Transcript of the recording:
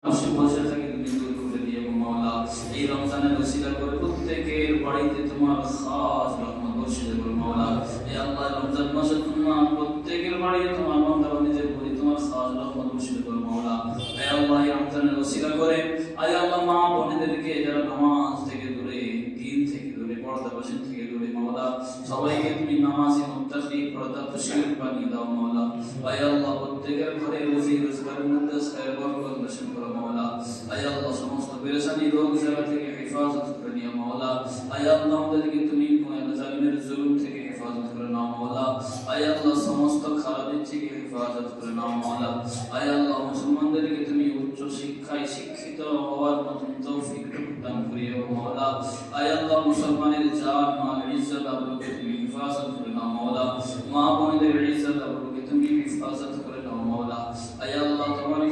বসে থাকে তুমি দূর করে দিও মাওলা। এই রমজানের ওসিলা করে প্রত্যেকের বাড়িতে তোমার খাস রহমত বর্ষিত করো মাওলা। হে আল্লাহ, রমজান মাসে তোমার প্রত্যেকের বাড়িতে তোমার বান্দা বান্দীদের প্রতি তোমার খাস রহমত বর্ষিত করো মাওলা। হে আল্লাহ, এই রমজানের ওসিলা করে আয় আল্লাহ মা বোনেদেরকে যারা নামাজ থেকে দূরে, দিন থেকে দূরে, পর্দা বসেন থেকে দূরে মাওলা, সবাইকে তুমি নামাজি মুত্তাকি পর্দা তশরিফ বানিয়ে দাও মাওলা। আয় আল্লাহ, প্রত্যেকের ঘরে রুজি রোজগারের মধ্যে খায়ের বরকত বর্ষণ করো মাওলা। আয় আল্লাহ, সমস্ত পেরেশানি রোগ জ্বালা থেকে হেফাজত করে নিও মাওলা। আয় আল্লাহ, আমাদেরকে তুমি জালিমের জুলুম থেকে হেফাজত করে নাও মাওলা। আয় আল্লাহ, সমস্ত খারাপের থেকে হেফাজত করে নাও মাওলা। আয় আল্লাহ, মুসলমানদেরকে তুমি উচ্চ শিক্ষায় শিক্ষিত হওয়ার মতন তৌফিক দান করিও মাওলা। আয় আল্লাহ, মুসলমানের জান মাল ইজ্জত আবরুকে তুমি হেফাজত করে নাও মাওলা। মা বোনদের ইজ্জত আবরুকে তুমি হেফাজত করে নাও মাওলা। আয় আল্লাহ, তোমার